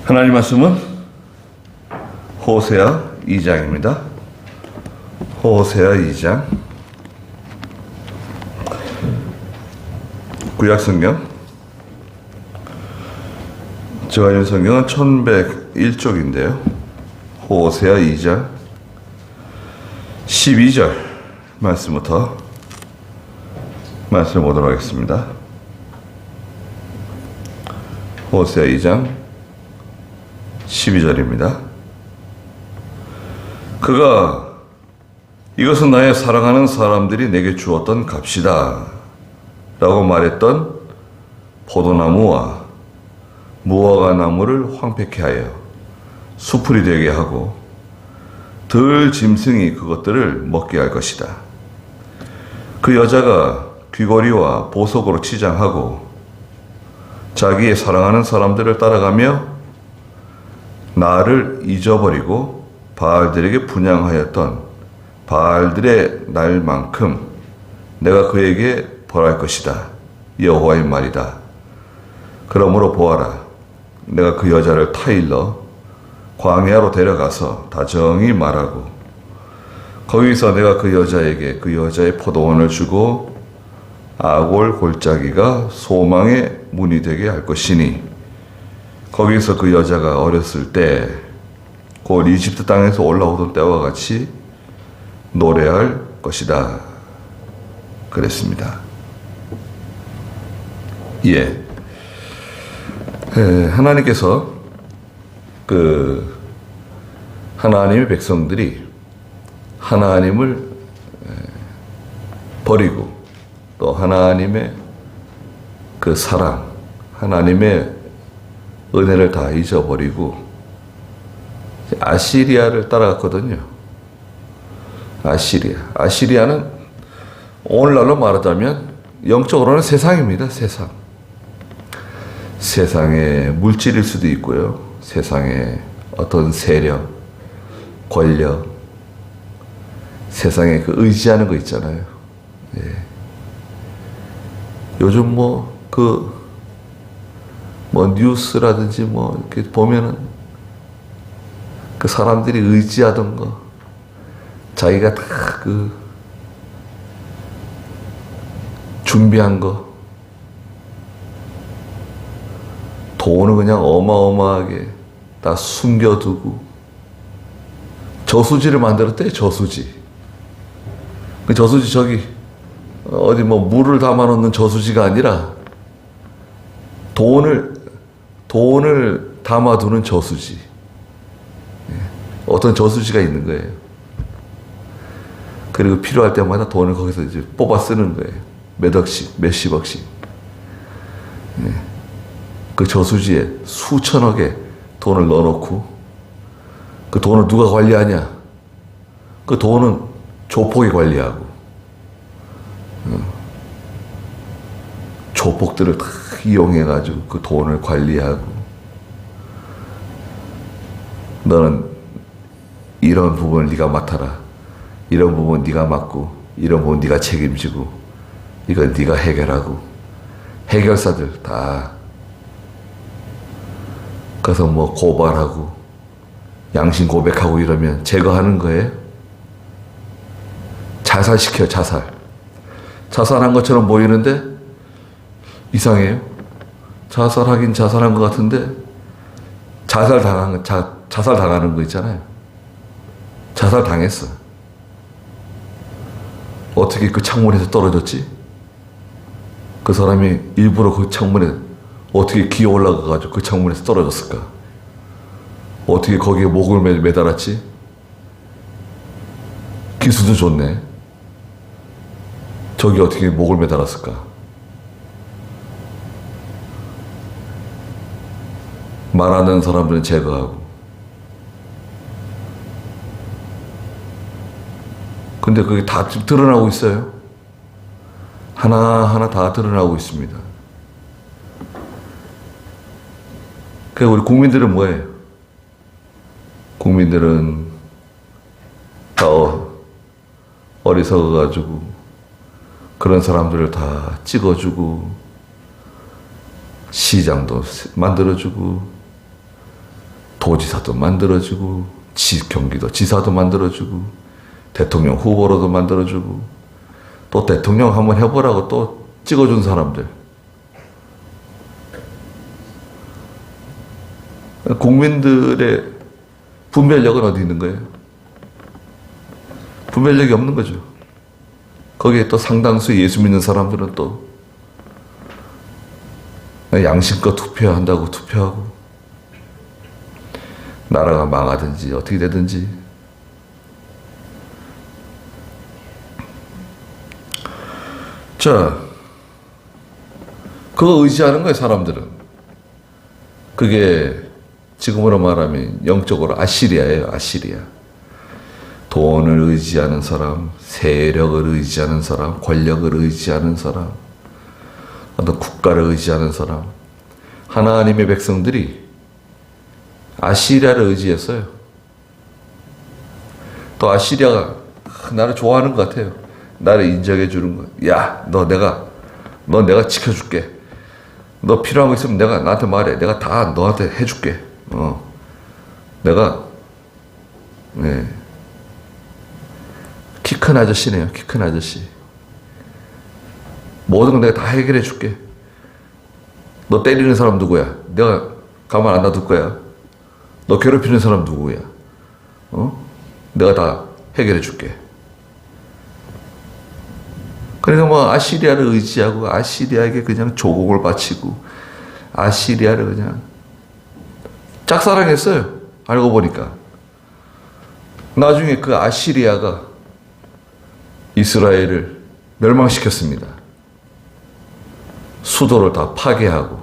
하나님 말씀은 호세아 2장입니다. 호세아 2장 구약성경 제가 읽은 성경은 1101쪽인데요. 호세아 2장 12절 말씀부터 말씀을 보도록 하겠습니다. 호세아 2장 12절입니다. 그가 이것은 나의 사랑하는 사람들이 내게 주었던 값이다 라고 말했던 포도나무와 무화과 나무를 황폐케 하여 수풀이 되게 하고 들 짐승이 그것들을 먹게 할 것이다. 그 여자가 귀걸이와 보석으로 치장하고 자기의 사랑하는 사람들을 따라가며 나를 잊어버리고 바알들에게 분향하였던 바알들의 날만큼 내가 그에게 벌할 것이다. 여호와의 말이다. 그러므로 보아라. 내가 그 여자를 타일러 광야로 데려가서 다정히 말하고 거기서 내가 그 여자에게 그 여자의 포도원을 주고 아골 골짜기가 소망의 문이 되게 할 것이니 거기서 그 여자가 어렸을 때 곧 이집트 땅에서 올라오던 때와 같이 노래할 것이다. 그랬습니다. 예. 하나님께서 하나님의 백성들이 하나님을 버리고 또 하나님의 그 사랑, 하나님의 은혜를 다 잊어버리고 아시리아를 따라갔거든요. 아시리아는 오늘날로 말하자면 영적으로는 세상입니다. 세상의 물질일 수도 있고요. 세상의 어떤 세력, 권력, 세상에 그 의지하는 거 있잖아요. 예. 요즘 뉴스라든지 이렇게 보면은 그 사람들이 의지하던 거, 자기가 다 준비한 거, 돈을 그냥 어마어마하게 다 숨겨두고, 저수지를 만들었대요, 저수지. 그 저수지 어디 물을 담아놓는 저수지가 아니라, 돈을 담아두는 저수지. 어떤 저수지가 있는 거예요. 그리고 필요할 때마다 돈을 거기서 이제 뽑아 쓰는 거예요. 몇 억씩, 몇십억씩. 그 저수지에 수천억의 돈을 넣어놓고 그 돈을 누가 관리하냐? 그 돈은 조폭이 관리하고 조폭들을 다 이용해가지고 그 돈을 관리하고 너는 이런 부분을 네가 맡아라. 이런 부분 네가 맡고 이런 부분 네가 책임지고 이건 네가 해결하고 해결사들 다 가서 고발하고 양심 고백하고 이러면 제거하는 거예요. 자살시켜요. 자살한 것처럼 보이는데 이상해요. 자살하긴 자살한 것 같은데 자살당하는 거 있잖아요. 자살당했어. 어떻게 그 창문에서 떨어졌지? 그 사람이 일부러 그 창문에 어떻게 기어 올라가가지고 그 창문에서 떨어졌을까? 어떻게 거기에 목을 매달았지? 기술도 좋네. 저기 어떻게 목을 매달았을까? 말하는 사람들은 제거하고. 근데 그게 다 지금 드러나고 있어요. 하나하나 다 드러나고 있습니다. 그러니까 우리 국민들은 뭐예요? 국민들은 다 어리석어가지고 그런 사람들을 다 찍어주고 시장도 만들어주고 도지사도 만들어주고 경기도 지사도 만들어주고 대통령 후보로도 만들어주고 또 대통령 한번 해보라고 또 찍어준 사람들. 국민들의 분별력은 어디 있는 거예요? 분별력이 없는 거죠. 거기에 또 상당수 예수 믿는 사람들은 또 양심껏 투표한다고 투표하고 나라가 망하든지 어떻게 되든지. 자, 그거 의지하는 거예요, 사람들은. 그게 지금으로 말하면 영적으로 아시리아예요, 아시리아. 돈을 의지하는 사람, 세력을 의지하는 사람, 권력을 의지하는 사람, 어떤 국가를 의지하는 사람. 하나님의 백성들이 아시리아를 의지했어요. 또 아시리아가 나를 좋아하는 것 같아요. 나를 인정해 주는 거야. 야, 너 내가 지켜줄게. 너 필요한 거 있으면 나한테 말해. 내가 다 너한테 해줄게. 내가, 네. 키 큰 아저씨네요. 키 큰 아저씨. 모든 건 내가 다 해결해 줄게. 너 때리는 사람 누구야? 내가 가만 안 놔둘 거야. 너 괴롭히는 사람 누구야? 내가 다 해결해 줄게. 그러니까 뭐 아시리아를 의지하고 아시리아에게 그냥 조공을 바치고 아시리아를 그냥 짝사랑했어요. 알고 보니까. 나중에 그 아시리아가 이스라엘을 멸망시켰습니다. 수도를 다 파괴하고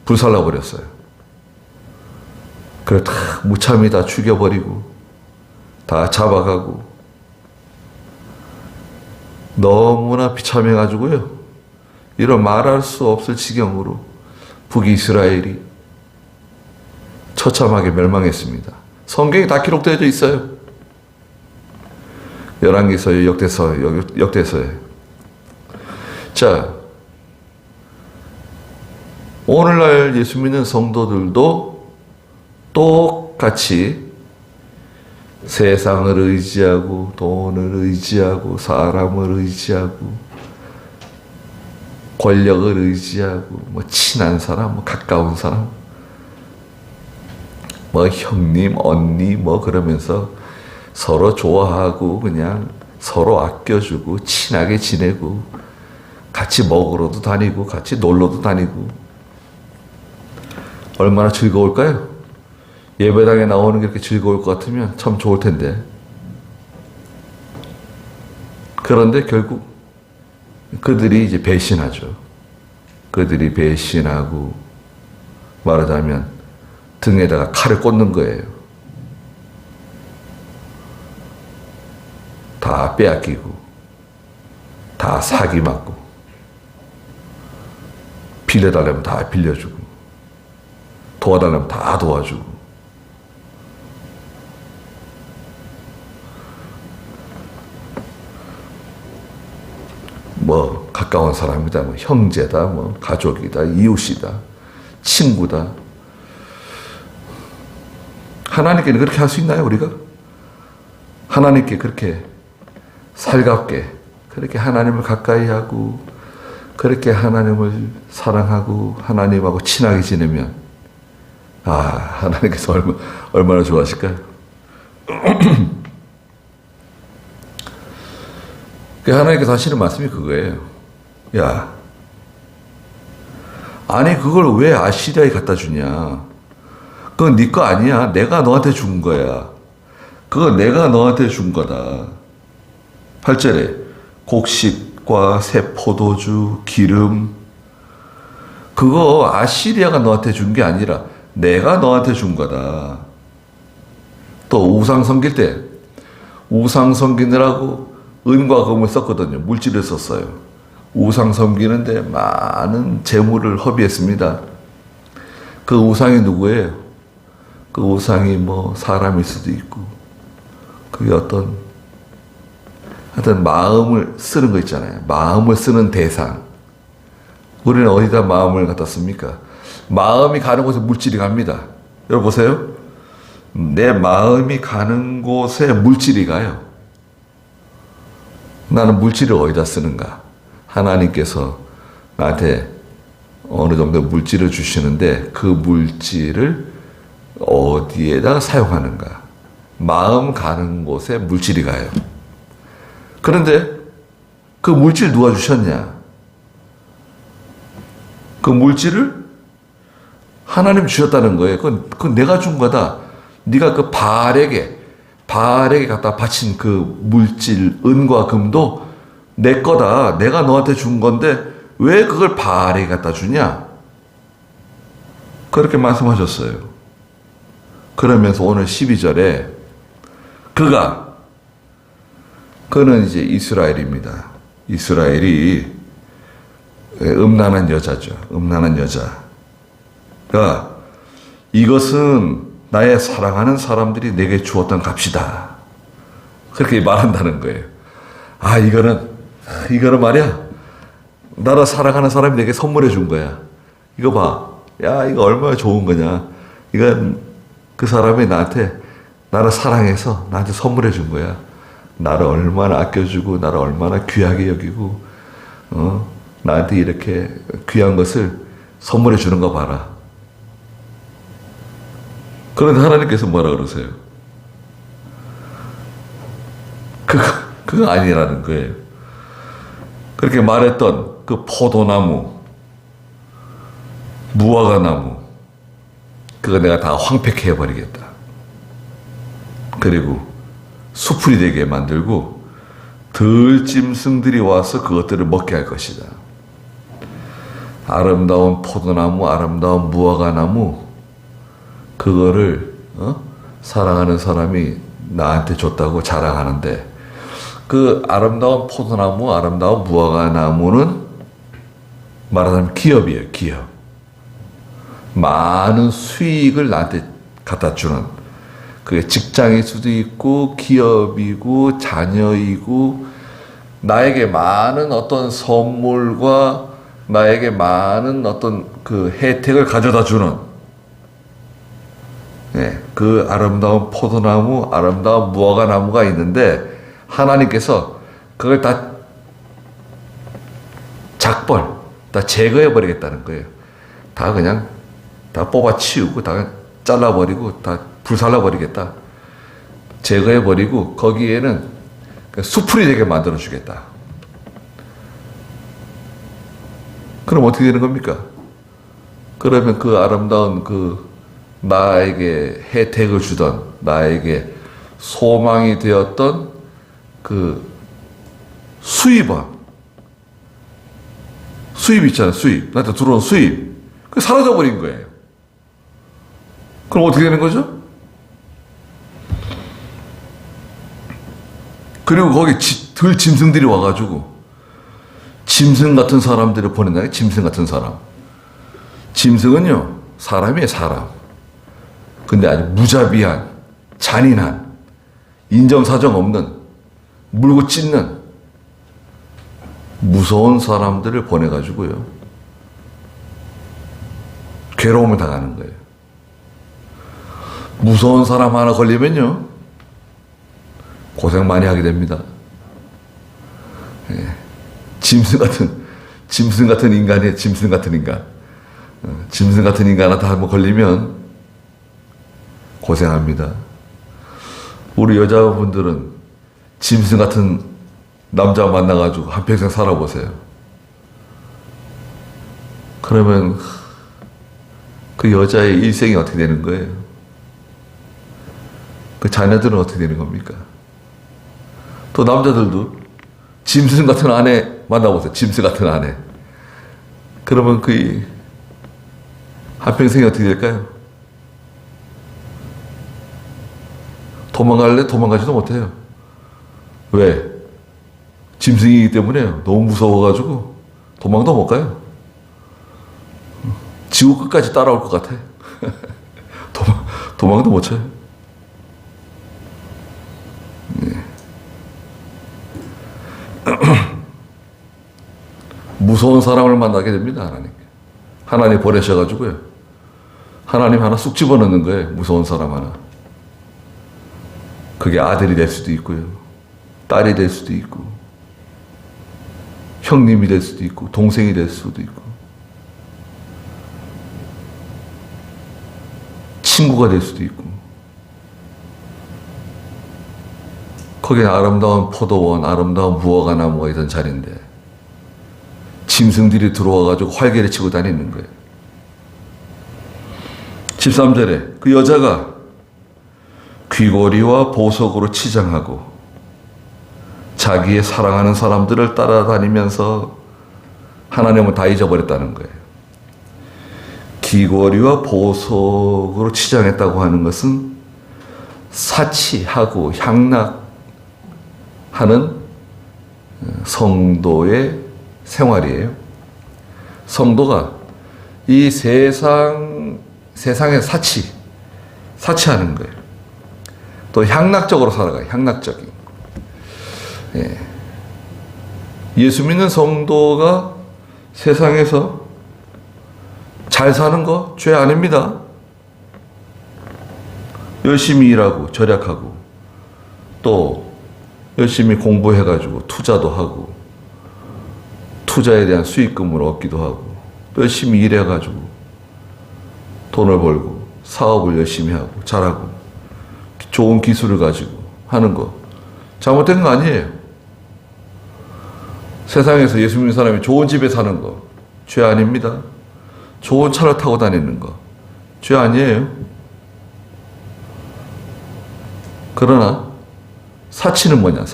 불살라버렸어요. 그래 다 무참히 다 죽여버리고 다 잡아가고 너무나 비참해가지고요. 이런 말할 수 없을 지경으로 북이스라엘이 처참하게 멸망했습니다. 성경에 다 기록되어 있어요. 열왕기서에 역대서에. 자, 오늘날 예수 믿는 성도들도 똑같이 세상을 의지하고 돈을 의지하고 사람을 의지하고 권력을 의지하고 뭐 친한 사람, 뭐 가까운 사람, 뭐 형님, 언니 뭐 그러면서 서로 좋아하고 그냥 서로 아껴주고 친하게 지내고 같이 먹으러도 다니고 같이 놀러도 다니고 얼마나 즐거울까요? 예배당에 나오는 게 이렇게 즐거울 것 같으면 참 좋을 텐데. 그런데 결국 그들이 이제 배신하죠. 그들이 배신하고 말하자면 등에다가 칼을 꽂는 거예요. 다 빼앗기고 다 사기 맞고 빌려달라면 다 빌려주고 도와달라면 다 도와주고 뭐 가까운 사람이다, 뭐 형제다, 뭐 가족이다, 이웃이다, 친구다. 하나님께는 그렇게 할 수 있나요, 우리가? 하나님께 그렇게 살갑게 그렇게 하나님을 가까이 하고 그렇게 하나님을 사랑하고 하나님하고 친하게 지내면 하나님께서 얼마나 좋아하실까요? 하나님께서 하시는 말씀이 그거예요. 야, 아니 그걸 왜 아시리아에 갖다 주냐? 그건 네 거 아니야. 내가 너한테 준 거야. 그거 내가 너한테 준 거다. 8절에 곡식과 새 포도주, 기름, 그거 아시리아가 너한테 준 게 아니라 내가 너한테 준 거다. 또 우상 섬길 때 우상 섬기느라고 은과 금을 썼거든요. 물질을 썼어요. 우상 섬기는데 많은 재물을 허비했습니다. 그 우상이 누구예요? 그 우상이 뭐 사람일 수도 있고 그게 하여튼 마음을 쓰는 거 있잖아요. 마음을 쓰는 대상. 우리는 어디다 마음을 갖다 씁니까? 마음이 가는 곳에 물질이 갑니다. 여러분 보세요. 내 마음이 가는 곳에 물질이 가요. 나는 물질을 어디다 쓰는가? 하나님께서 나한테 어느 정도 물질을 주시는데 그 물질을 어디에다 사용하는가? 마음 가는 곳에 물질이 가요. 그런데 그 물질 누가 주셨냐? 그 물질을 하나님 주셨다는 거예요. 그건 내가 준 거다. 네가 그 바알에게 갖다 바친 그 물질, 은과 금도 내 거다. 내가 너한테 준 건데 왜 그걸 바알에게 갖다 주냐? 그렇게 말씀하셨어요. 그러면서 오늘 12절에 그는 이제 이스라엘입니다. 이스라엘이 음란한 여자죠. 음란한 여자. 그러니까 이것은 나의 사랑하는 사람들이 내게 주었던 값이다. 그렇게 말한다는 거예요. 이거는 말이야. 나를 사랑하는 사람이 내게 선물해 준 거야. 이거 봐. 야, 이거 얼마나 좋은 거냐. 이건 그 사람이 나를 사랑해서 나한테 선물해 준 거야. 나를 얼마나 아껴주고, 나를 얼마나 귀하게 여기고, 나한테 이렇게 귀한 것을 선물해 주는 거 봐라. 그런데 하나님께서 뭐라 그러세요? 그거 아니라는 거예요. 그렇게 말했던 그 포도나무, 무화과나무, 그거 내가 다 황폐케 해버리겠다. 그리고 수풀이 되게 만들고 들짐승들이 와서 그것들을 먹게 할 것이다. 아름다운 포도나무, 아름다운 무화과나무, 그거를 사랑하는 사람이 나한테 줬다고 자랑하는데 그 아름다운 포도나무, 아름다운 무화과나무는 말하자면 기업이에요. 기업. 많은 수익을 나한테 갖다 주는, 그게 직장일 수도 있고 기업이고 자녀이고 나에게 많은 어떤 선물과 나에게 많은 어떤 그 혜택을 가져다 주는, 그 아름다운 포도나무, 아름다운 무화과나무가 있는데 하나님께서 그걸 다 제거해 버리겠다는 거예요. 다 그냥 다 뽑아 치우고 다 잘라버리고 다 불살라 버리겠다. 제거해 버리고 거기에는 수풀이 되게 만들어 주겠다. 그럼 어떻게 되는 겁니까? 그러면 그 아름다운 나에게 혜택을 주던, 나에게 소망이 되었던 그 수입 있잖아요. 수입. 나한테 들어온 수입. 그게 사라져버린 거예요. 그럼 어떻게 되는 거죠? 그리고 거기 짐승들이 와가지고 짐승 같은 사람들을 보낸다. 짐승 같은 사람. 짐승은요, 사람이에요, 사람. 근데 아주 무자비한, 잔인한, 인정사정 없는, 물고 찢는 무서운 사람들을 보내가지고요, 괴로움을 당하는 거예요. 무서운 사람 하나 걸리면요, 고생 많이 하게 됩니다. 짐승 같은 인간이에요. 짐승 같은 인간. 짐승 같은 인간한테 한번 걸리면 고생합니다. 우리 여자분들은 짐승 같은 남자 만나가지고 한평생 살아보세요. 그러면 그 여자의 일생이 어떻게 되는 거예요? 그 자녀들은 어떻게 되는 겁니까? 또 남자들도 짐승 같은 아내 만나보세요. 짐승 같은 아내. 그러면 그 한평생이 어떻게 될까요? 도망갈래? 도망가지도 못해요. 왜? 짐승이기 때문에요. 너무 무서워가지고 도망도 못 가요. 지구 끝까지 따라올 것 같아. 도망도 못 쳐요. 무서운 사람을 만나게 됩니다. 하나님 버리셔가지고요. 하나님 하나 쑥 집어넣는 거예요. 무서운 사람 하나. 그게 아들이 될 수도 있고요. 딸이 될 수도 있고, 형님이 될 수도 있고, 동생이 될 수도 있고, 친구가 될 수도 있고, 거기는 아름다운 포도원, 아름다운 무화과 나무가 있던 자리인데 짐승들이 들어와가지고 활개를 치고 다니는 거예요. 13절에 그 여자가 귀고리와 보석으로 치장하고 자기의 사랑하는 사람들을 따라다니면서 하나님을 다 잊어버렸다는 거예요. 귀고리와 보석으로 치장했다고 하는 것은 사치하고 향락하는 성도의 생활이에요. 성도가 이 세상에 사치하는 거예요. 또 향락적으로 살아가요. 향락적인. 예. 예수 믿는 성도가 세상에서 잘 사는 거 죄 아닙니다. 열심히 일하고 절약하고 또 열심히 공부해가지고 투자도 하고 투자에 대한 수익금을 얻기도 하고 열심히 일해가지고 돈을 벌고 사업을 열심히 하고 잘하고 좋은 기술을 가지고 하는 거 잘못된 거 아니에요. 세상에서 예수 믿는 사람이 좋은 집에 사는 거 죄 아닙니다. 좋은 차를 타고 다니는 거 죄 아니에요. 그러나 사치는 뭐냐?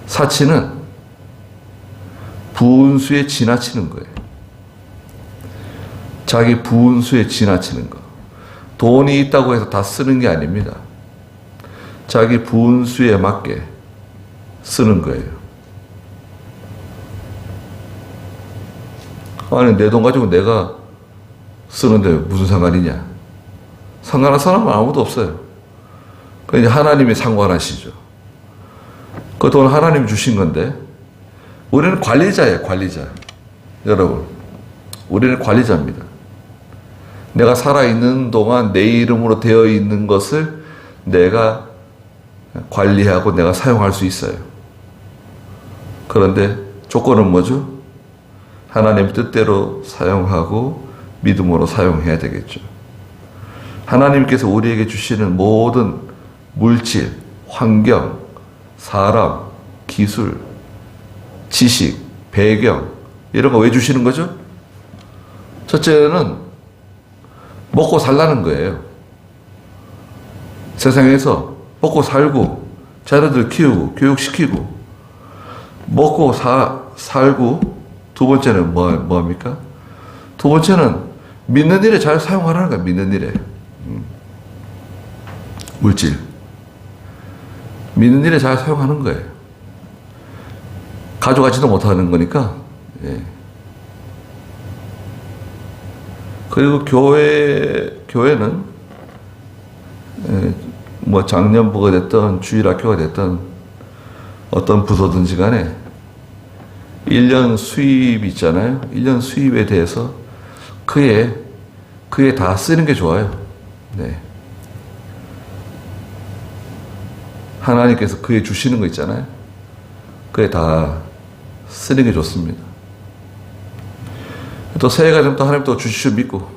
사치는 분수에 지나치는 거예요. 자기 분수에 지나치는 거. 돈이 있다고 해서 다 쓰는 게 아닙니다. 자기 분수에 맞게 쓰는 거예요. 아니, 내 돈 가지고 내가 쓰는데 무슨 상관이냐? 상관할 사람은 아무도 없어요. 이제 하나님이 상관하시죠. 그 돈 하나님 주신 건데, 우리는 관리자예요, 관리자. 여러분, 우리는 관리자입니다. 내가 살아있는 동안 내 이름으로 되어 있는 것을 내가 관리하고 내가 사용할 수 있어요. 그런데 조건은 뭐죠? 하나님 뜻대로 사용하고 믿음으로 사용해야 되겠죠. 하나님께서 우리에게 주시는 모든 물질, 환경, 사람, 기술, 지식, 배경 이런 거 왜 주시는 거죠? 첫째는 먹고 살라는 거예요. 세상에서 먹고 살고 자녀들 키우고 교육시키고 먹고 살고 두 번째는 뭐합니까? 두 번째는 믿는 일에 잘 사용하라는 거야. 믿는 일에. 물질. 믿는 일에 잘 사용하는 거예요. 가져가지도 못하는 거니까. 예. 그리고 교회는 뭐 장년부가 됐든 주일학교가 됐든 어떤 부서든지 간에 1년 수입 있잖아요. 1년 수입에 대해서 그에 다 쓰는 게 좋아요. 네. 하나님께서 그에 주시는 거 있잖아요. 그에 다 쓰는 게 좋습니다. 또 새해가 되면 또 하나님 또 주실 줄 믿고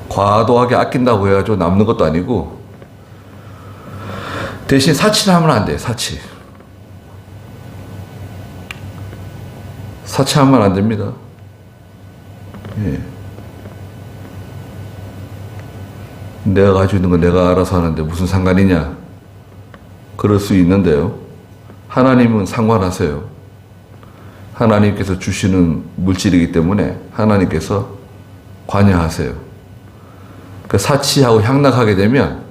과도하게 아낀다고 해가지고 남는 것도 아니고 대신 사치를 하면 안 돼. 사치하면 안 됩니다. 예. 내가 가지고 있는 건 내가 알아서 하는데 무슨 상관이냐? 그럴 수 있는데요. 하나님은 상관하세요. 하나님께서 주시는 물질이기 때문에 하나님께서 관여하세요. 그 사치하고 향락하게 되면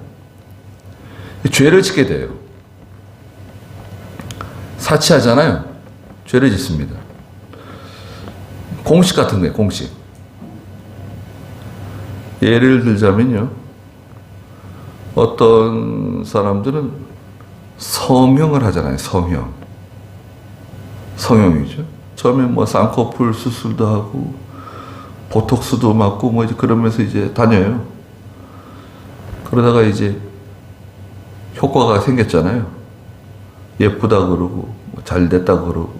죄를 짓게 돼요. 사치하잖아요. 죄를 짓습니다. 공식 같은 거예요. 공식. 예를 들자면요. 어떤 사람들은 성형을 하잖아요. 성형이죠. 처음에 뭐 쌍꺼풀 수술도 하고 보톡스도 맞고 뭐 이제 그러면서 이제 다녀요. 그러다가 이제 효과가 생겼잖아요. 예쁘다 그러고 잘 됐다 그러고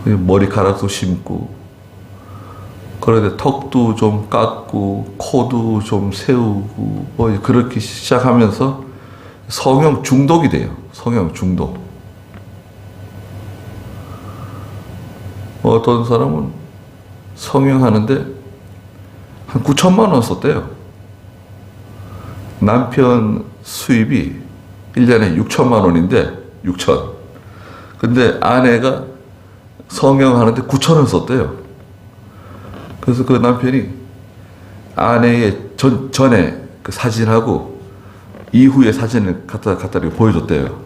머리카락도 심고 그런데 턱도 좀 깎고 코도 좀 세우고 뭐 그렇게 시작하면서 성형 중독이 돼요. 성형 중독. 어떤 사람은 성형하는데 한 9천만 원 썼대요. 남편 수입이 1년에 6천만 원인데 6천. 근데 아내가 성형하는데 9천 원 썼대요. 그래서 그 남편이 아내의 전에 그 사진하고 이후의 사진을 갖다 이렇게 보여줬대요.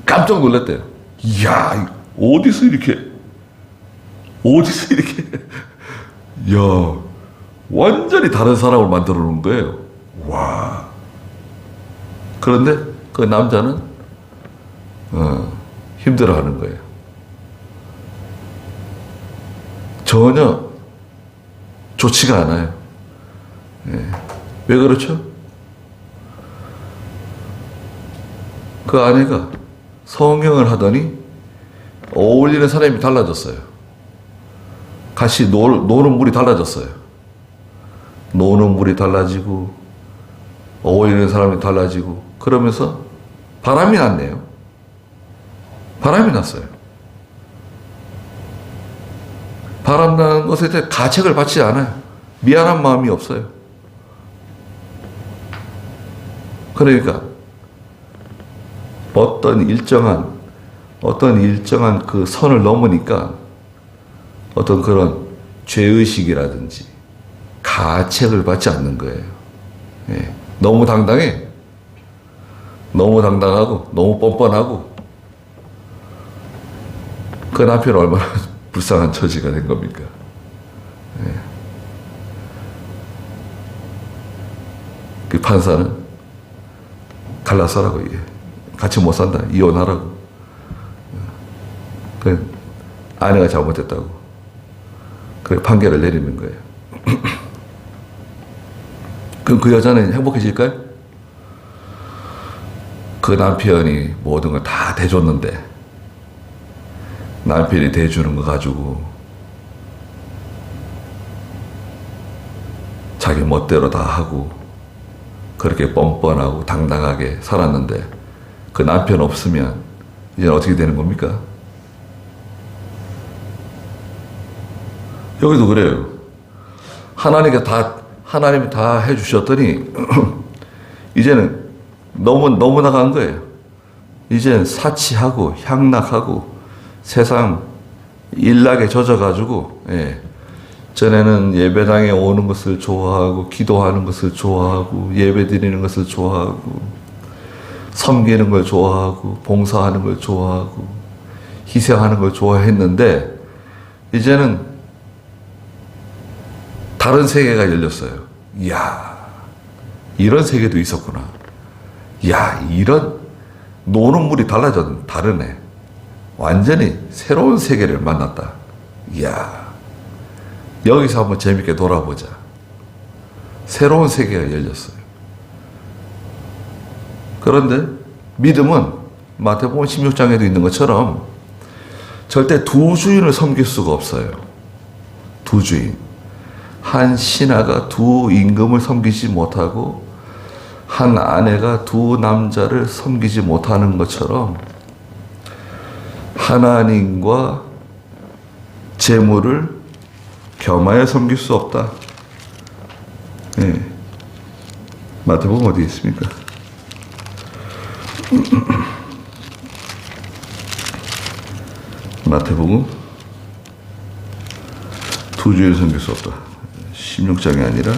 깜짝 놀랐대요. 이야, 어디서 이렇게, 야, 완전히 다른 사람을 만들어 놓은 거예요. 와. 그런데 그 남자는, 힘들어 하는 거예요. 전혀 좋지가 않아요. 예. 왜 그렇죠? 그 아내가 성형을 하더니 어울리는 사람이 달라졌어요. 같이 노는 물이 달라졌어요. 노는 물이 달라지고 어울리는 사람이 달라지고 그러면서 바람이 났네요. 바람이 났어요. 바람 나는 것에 대해 가책을 받지 않아요. 미안한 마음이 없어요. 그러니까 어떤 일정한 그 선을 넘으니까 어떤 그런 죄의식이라든지 가책을 받지 않는 거예요. 예. 너무 당당해. 너무 당당하고 너무 뻔뻔하고 그 남편은 얼마나 불쌍한 처지가 된 겁니까? 예. 그 판사는 갈라서라고 얘기해. 같이 못 산다. 이혼하라고. 그 아내가 잘못했다고. 그 판결을 내리는 거예요. 그럼 그 여자는 행복해질까요? 그 남편이 모든 걸 다 대줬는데 남편이 대주는 거 가지고 자기 멋대로 다 하고 그렇게 뻔뻔하고 당당하게 살았는데 그 남편 없으면 이제 어떻게 되는 겁니까? 여기도 그래요. 하나님이 다 해주셨더니 이제는 너무 나간 거예요. 이제는 사치하고 향락하고 세상 일락에 젖어가지고 전에는 예배당에 오는 것을 좋아하고 기도하는 것을 좋아하고 예배 드리는 것을 좋아하고 섬기는 걸 좋아하고 봉사하는 걸 좋아하고 희생하는 걸 좋아했는데 이제는 다른 세계가 열렸어요. 이야, 이런 세계도 있었구나. 이야, 이런 노는 물이 다르네. 완전히 새로운 세계를 만났다. 이야, 여기서 한번 재밌게 놀아보자. 새로운 세계가 열렸어요. 그런데 믿음은 마태복음 16장에도 있는 것처럼 절대 두 주인을 섬길 수가 없어요. 두 주인. 한 신하가 두 임금을 섬기지 못하고 한 아내가 두 남자를 섬기지 못하는 것처럼 하나님과 재물을 겸하여 섬길 수 없다. 네. 마태복음 어디 있습니까? 마태복음 두 주인을 섬길 수 없다. 16장이 아니라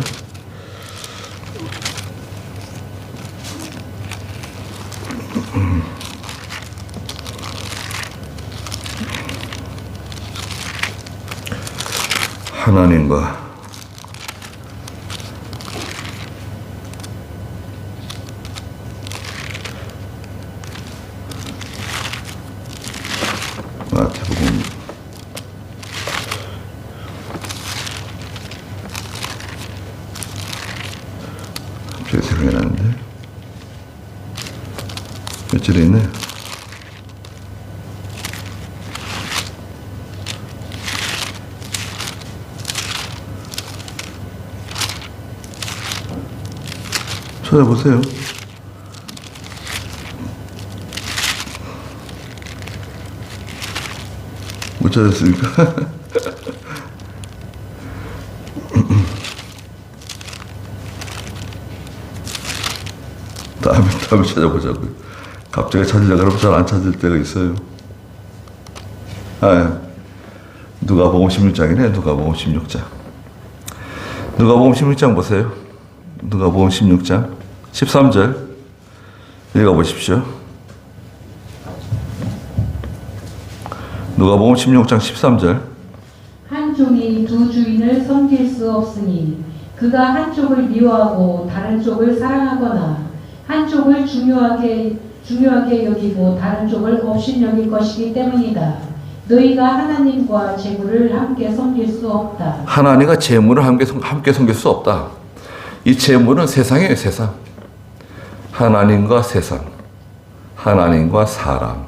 하나님과 마태복음 16 당연한데. 며칠에 있네. 찾아보세요. 못 찾았습니까? 다음에 찾아보자고요. 갑자기 찾으려고 그러면 잘 안 찾을 때가 있어요. 누가복음 16장이네. 누가복음 16장. 누가복음 16장 보세요. 누가복음 16장 13절 읽어보십시오. 누가복음 16장 13절. 한 종이 두 주인을 섬길 수 없으니 그가 한쪽을 미워하고 다른 쪽을 사랑하거나 한쪽을 중요하게 여기고 다른 쪽을 업신여길 것이기 때문이다. 너희가 하나님과 재물을 함께 섬길 수 없다. 하나님과 재물을 함께 섬길 수 없다. 이 재물은 세상이에요. 세상. 하나님과 세상, 하나님과 사람,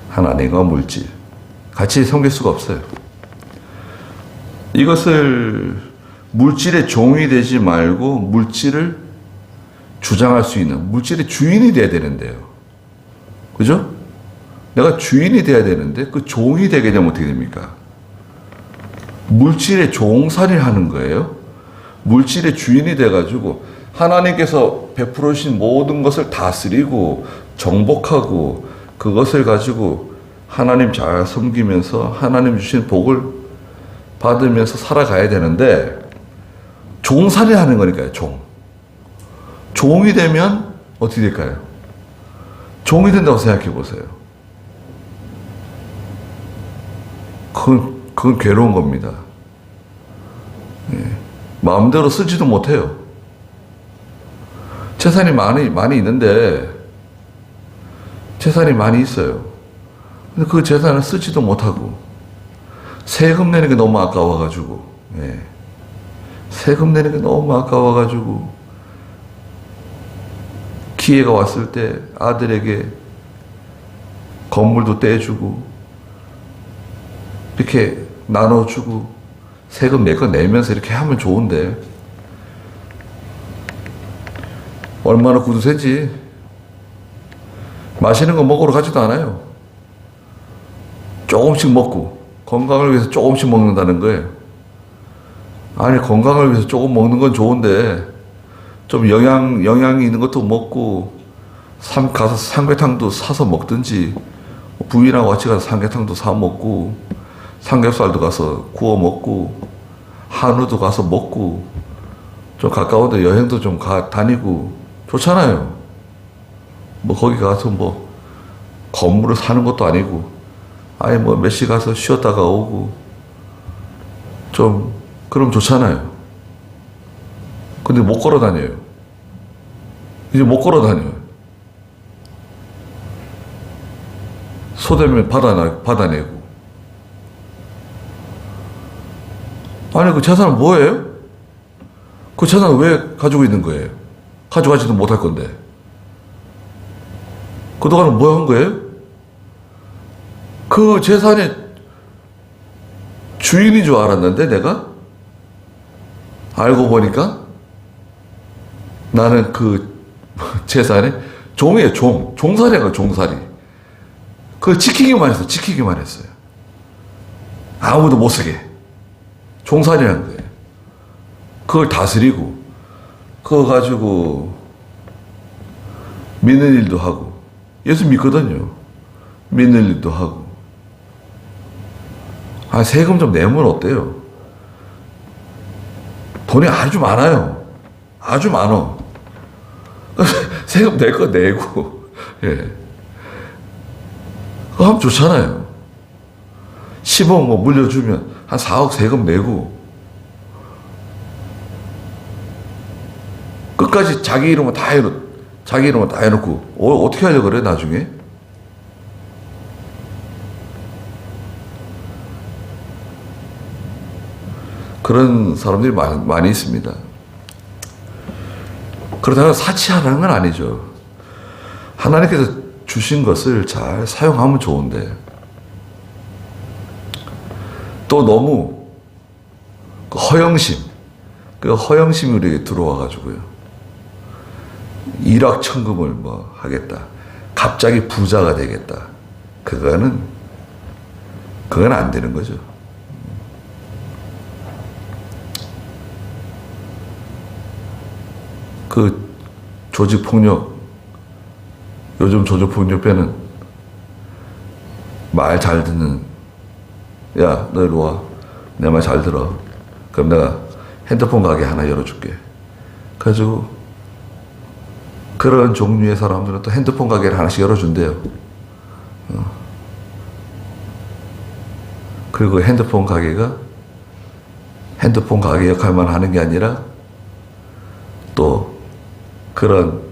하나님과 물질 같이 섬길 수가 없어요. 이것을 물질의 종이 되지 말고 물질을 주장할 수 있는 물질의 주인이 돼야 되는데요. 그죠? 내가 주인이 돼야 되는데 그 종이 되게 되면 어떻게 됩니까? 물질의 종살이를 하는 거예요. 물질의 주인이 돼가지고 하나님께서 베풀어 주신 모든 것을 다스리고 정복하고 그것을 가지고 하나님 잘 섬기면서 하나님 주신 복을 받으면서 살아가야 되는데 종살이 하는 거니까요. 종이 되면 어떻게 될까요? 종이 된다고 생각해 보세요. 그건 괴로운 겁니다. 마음대로 쓰지도 못해요. 재산이 많이 있는데, 재산이 많이 있어요. 근데 그 재산을 쓰지도 못하고, 세금 내는 게 너무 아까워가지고, 세금 내는 게 너무 아까워가지고, 기회가 왔을 때 아들에게 건물도 떼주고, 이렇게 나눠주고, 세금 내 거 내면서 이렇게 하면 좋은데, 얼마나 구두쇠인지 맛있는 거 먹으러 가지도 않아요. 조금씩 먹고 건강을 위해서 조금씩 먹는다는 거예요. 아니 건강을 위해서 조금 먹는 건 좋은데 좀 영양이 있는 것도 먹고 가서 삼계탕도 사서 먹든지 부인하고 같이 가서 삼계탕도 사 먹고 삼겹살도 가서 구워 먹고 한우도 가서 먹고 좀 가까운데 여행도 좀 다니고 좋잖아요. 뭐 거기 가서 뭐 건물을 사는 것도 아니고 아예 뭐 몇 시 가서 쉬었다가 오고 좀 그럼 좋잖아요. 근데 못 걸어 다녀요. 이제 못 걸어 다녀요. 소되면 받아내고. 아니 그 재산은 뭐예요? 그 재산은 왜 가지고 있는 거예요? 가져가지도 못할 건데. 그동안은 뭐 한 거예요? 그 재산의 주인인 줄 알았는데 내가? 알고 보니까 나는 그 재산의 종이에요. 종살이가 종살이. 그걸 지키기만 했어요. 아무도 못 쓰게. 종살이라는 거예요. 그걸 다스리고 그거 가지고 믿는 일도 하고 예수 믿거든요. 믿는 일도 하고 세금 좀 내면 어때요? 돈이 아주 많아요. 아주 많어. 세금 낼 거 내고 그거 하면 좋잖아요. 10억 뭐 물려주면 한 4억 세금 내고 끝까지 자기 이름은 다 해놓고 어떻게 하려고 그래 나중에? 그런 사람들이 많이 있습니다. 그러다가 사치하라는 건 아니죠. 하나님께서 주신 것을 잘 사용하면 좋은데 또 너무 그 허영심이 우리에게 들어와 가지고요. 일확천금을 뭐 하겠다. 갑자기 부자가 되겠다. 그건 안 되는 거죠. 그 조직폭력, 요즘 조직폭력배는 말 잘 듣는, 야, 너 이리 와. 내 말 잘 들어. 그럼 내가 핸드폰 가게 하나 열어줄게. 그래가지고 그런 종류의 사람들은 또 핸드폰 가게를 하나씩 열어준대요. 그리고 핸드폰 가게가 핸드폰 가게 역할만 하는 게 아니라 또 그런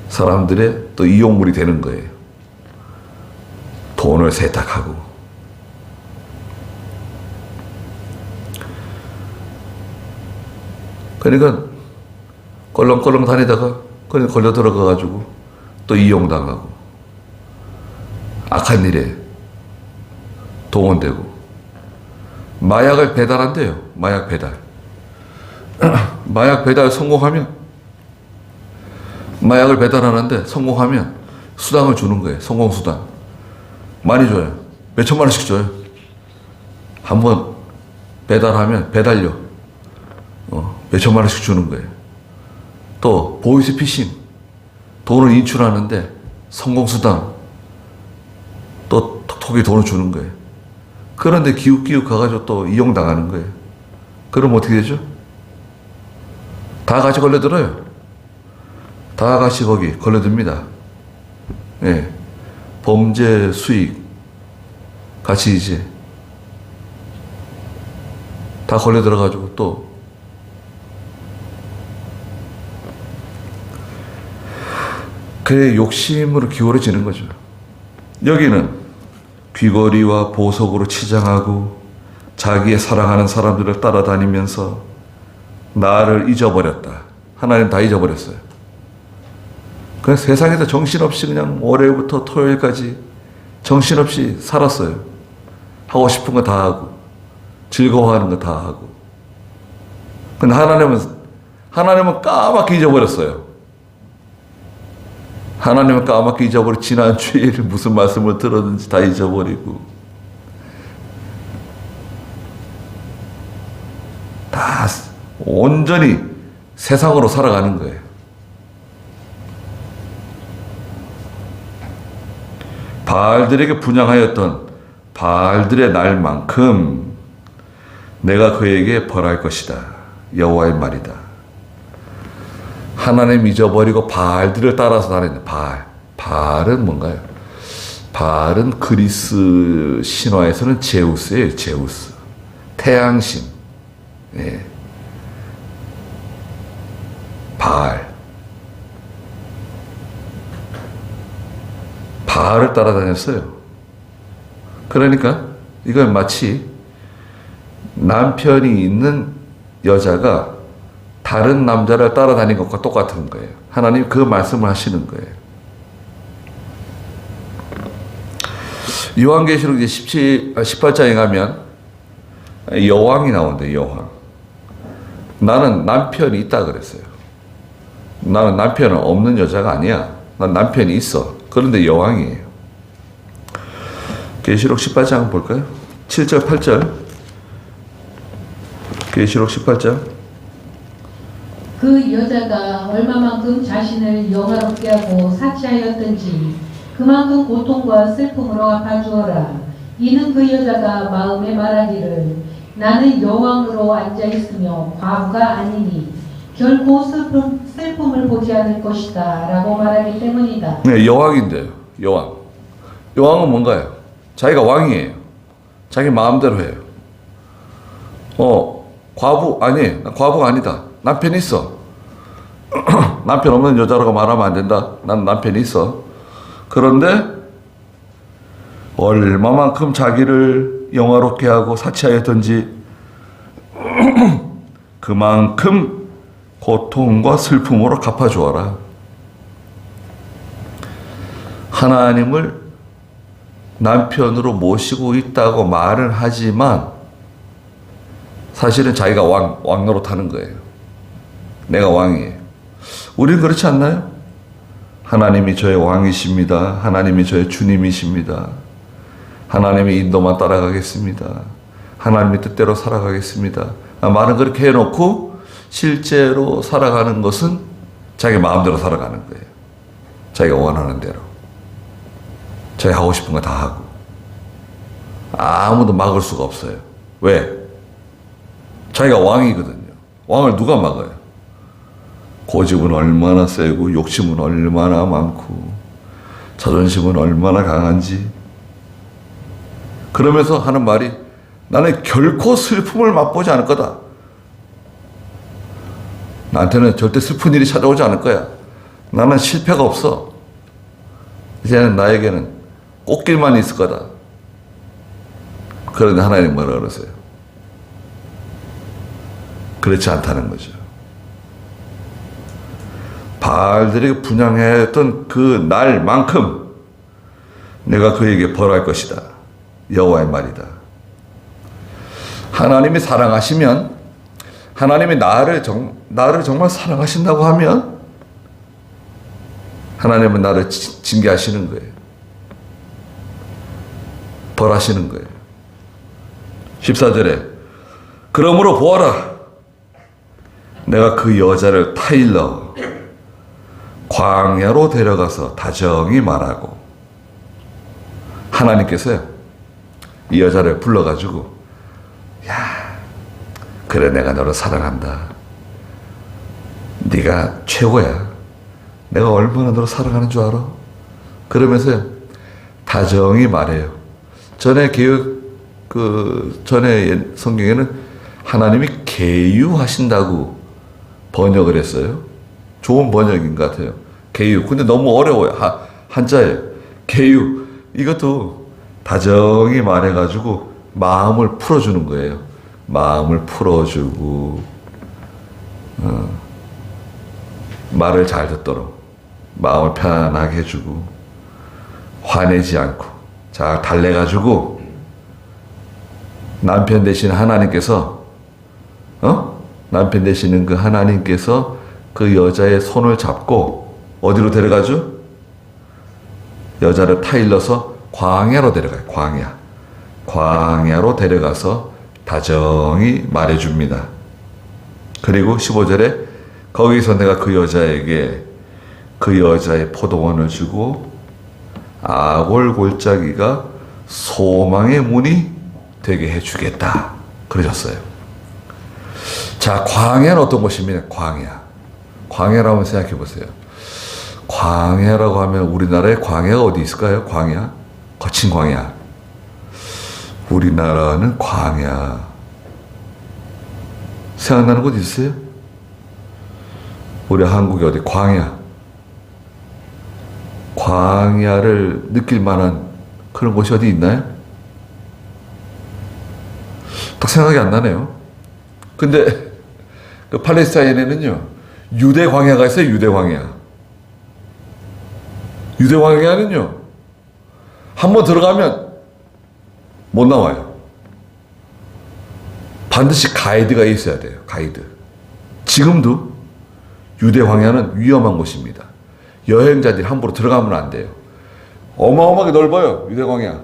사람들의 또 이용물이 되는 거예요. 돈을 세탁하고. 그러니까 껄렁껄렁 다니다가 그냥 걸려 들어가가지고 또 이용당하고 악한 일에 동원되고 마약을 배달한대요. 마약 배달. 마약 배달 성공하면 마약을 배달하는데 성공하면 수당을 주는 거예요. 성공수당. 많이 줘요. 몇 천만 원씩 줘요. 한번 배달하면 배달료 몇 천만 원씩 주는 거예요. 또 보이스피싱 돈을 인출하는데 성공수당 또 톡톡이 돈을 주는 거예요. 그런데 기웃기웃 가가지고 또 이용당하는 거예요. 그럼 어떻게 되죠? 다 같이 걸려들어요. 다 같이 거기 걸려듭니다. 예. 범죄 수익 같이 이제 다 걸려들어가지고 또 그의 욕심으로 기울어지는 거죠. 여기는 귀걸이와 보석으로 치장하고 자기의 사랑하는 사람들을 따라다니면서 나를 잊어버렸다. 하나님 다 잊어버렸어요. 그냥 세상에서 정신없이 그냥 월요일부터 토요일까지 정신없이 살았어요. 하고 싶은 거 다 하고 즐거워하는 거 다 하고. 근데 하나님은 까맣게 잊어버렸어요. 하나님은 까맣게 잊어버리고 지난 주일 무슨 말씀을 들었는지 다 잊어버리고 다 온전히 세상으로 살아가는 거예요. 바알들에게 분향하였던 바알들의 날만큼 내가 그에게 벌할 것이다. 여호와의 말이다. 하나님 잊어버리고 바알들을 따라서 다니는 바알은 뭔가요? 바알은 그리스 신화에서는 제우스예요. 제우스. 태양신. 예. 바알을 따라다녔어요. 그러니까 이건 마치 남편이 있는 여자가 다른 남자를 따라다닌 것과 똑같은 거예요. 하나님 그 말씀을 하시는 거예요. 요한계시록 이제 18장에 가면 여왕이 나온대. 여왕. 나는 남편이 있다 그랬어요. 나는 남편은 없는 여자가 아니야. 난 남편이 있어. 그런데 여왕이에요. 계시록 18장 한번 볼까요? 7절 8절. 계시록 18장. 그 여자가 얼마만큼 자신을 영화롭게 하고 사치하였던지 그만큼 고통과 슬픔으로 갚아주어라. 이는 그 여자가 마음에 말하기를 나는 여왕으로 앉아있으며 과부가 아니니 결코 슬픔을 보지 않을 것이다 라고 말하기 때문이다. 네, 여왕인데요. 여왕. 여왕은 뭔가요? 자기가 왕이에요. 자기 마음대로 해요. 과부 아니, 난 과부가 아니다. 남편이 있어. 남편 없는 여자라고 말하면 안 된다. 난 남편이 있어. 그런데 얼마만큼 자기를 영화롭게 하고 사치하였던지 그만큼 고통과 슬픔으로 갚아주어라. 하나님을 남편으로 모시고 있다고 말은 하지만 사실은 자기가 왕 노릇하는 거예요. 내가 왕이에요. 우리는 그렇지 않나요? 하나님이 저의 왕이십니다. 하나님이 저의 주님이십니다. 하나님의 인도만 따라가겠습니다. 하나님의 뜻대로 살아가겠습니다. 말은 그렇게 해놓고 실제로 살아가는 것은 자기 마음대로 살아가는 거예요. 자기가 원하는 대로. 자기 하고 싶은 거 다 하고. 아무도 막을 수가 없어요. 왜? 자기가 왕이거든요. 왕을 누가 막아요? 고집은 얼마나 세고 욕심은 얼마나 많고 자존심은 얼마나 강한지. 그러면서 하는 말이 나는 결코 슬픔을 맛보지 않을 거다. 나한테는 절대 슬픈 일이 찾아오지 않을 거야. 나는 실패가 없어. 이제는 나에게는 꽃길만 있을 거다. 그런데 하나님 뭐라 그러세요? 그렇지 않다는 거죠. 바알들에게 분양해야 했던 그 날만큼 내가 그에게 벌할 것이다. 여호와의 말이다. 하나님이 사랑하시면, 하나님이 나를 정말 사랑하신다고 하면 하나님은 나를 징계하시는 거예요. 벌하시는 거예요. 14절에 그러므로 보아라, 내가 그 여자를 타일러 광야로 데려가서 다정히 말하고. 하나님께서요, 이 여자를 불러가지고, 야, 그래, 내가 너를 사랑한다. 네가 최고야. 내가 얼마나 너를 사랑하는 줄 알아? 그러면서 다정히 말해요. 전에 전에 성경에는 하나님이 계유하신다고 번역을 했어요. 좋은 번역인 것 같아요. 계유. 근데 너무 어려워요. 한자예요. 계유. 이것도 다정히 말해가지고 마음을 풀어주는 거예요. 마음을 풀어주고, 말을 잘 듣도록 마음을 편안하게 해주고, 화내지 않고 잘 달래가지고, 남편 되신 하나님께서, 남편 되시는 그 하나님께서 그 여자의 손을 잡고 어디로 데려가죠? 여자를 타일러서 광야로 데려가요. 광야로 데려가서 다정히 말해줍니다. 그리고 15절에 거기서 내가 그 여자에게 그 여자의 포도원을 주고 아골 골짜기가 소망의 문이 되게 해주겠다. 그러셨어요. 자, 광야는 어떤 곳입니까? 광야라고 한번 생각해 보세요. 광야라고 하면 우리나라에 광야가 어디 있을까요? 광야? 거친 광야. 우리나라는 광야. 생각나는 곳 있어요? 우리 한국에 어디 광야를 느낄 만한 그런 곳이 어디 있나요? 딱 생각이 안 나네요. 근데 그 팔레스타인에는요, 유대 광야가 있어요. 유대 광야는요, 한번 들어가면 못 나와요. 반드시 가이드가 있어야 돼요. 가이드. 지금도 유대 광야는 위험한 곳입니다. 여행자들이 함부로 들어가면 안 돼요. 어마어마하게 넓어요. 유대 광야.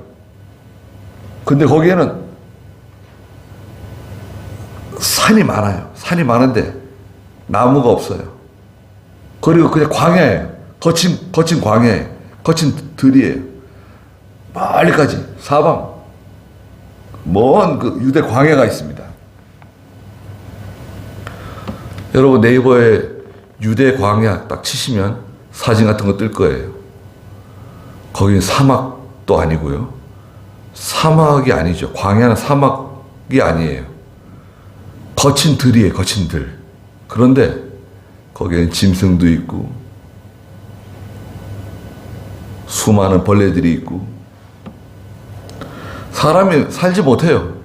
근데 거기에는 산이 많아요. 산이 많은데 나무가 없어요. 그리고 그냥 광야예요. 거친 광야예요. 거친 들이에요. 멀리까지 사방 먼 그 유대 광야가 있습니다. 여러분 네이버에 유대 광야 딱 치시면 사진 같은 거 뜰 거예요. 거기는 사막도 아니고요. 사막이 아니죠. 광야는 사막이 아니에요. 거친 들이에요. 거친 들. 그런데 거기에는 짐승도 있고 수많은 벌레들이 있고 사람이 살지 못해요.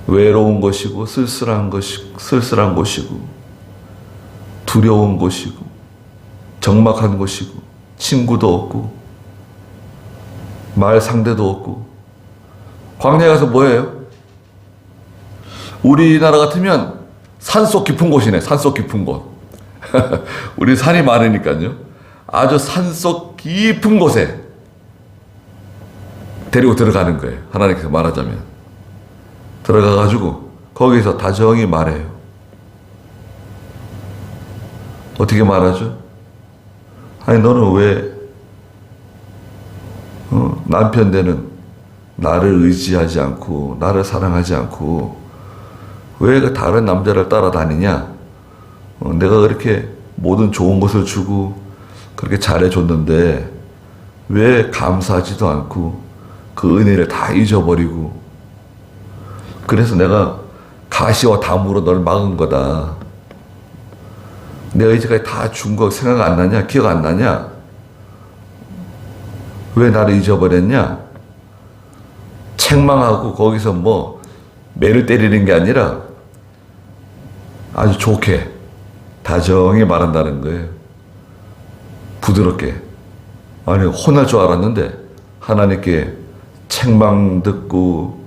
외로운 것이고 쓸쓸한 곳이고 두려운 곳이고 적막한 곳이고 친구도 없고 말 상대도 없고 광야에 가서 뭐해요? 우리나라 같으면 산속 깊은 곳이네. 산속 깊은 곳. 우리 산이 많으니까요. 아주 산속 깊은 곳에 데리고 들어가는 거예요. 하나님께서 말하자면. 들어가가지고 거기서 다정히 말해요. 어떻게 말하죠? 아니 너는 왜 남편 되는 나를 의지하지 않고 나를 사랑하지 않고 왜 그 다른 남자를 따라다니냐? 내가 그렇게 모든 좋은 것을 주고 그렇게 잘해줬는데 왜 감사하지도 않고 그 은혜를 다 잊어버리고 그래서 내가 가시와 담으로 널 막은 거다. 내가 이제까지 다 준 거 생각 안 나냐? 기억 안 나냐? 왜 나를 잊어버렸냐? 책망하고 거기서 뭐 매를 때리는 게 아니라 아주 좋게 다정히 말한다는 거예요. 부드럽게. 아니 혼날 줄 알았는데 하나님께 책망 듣고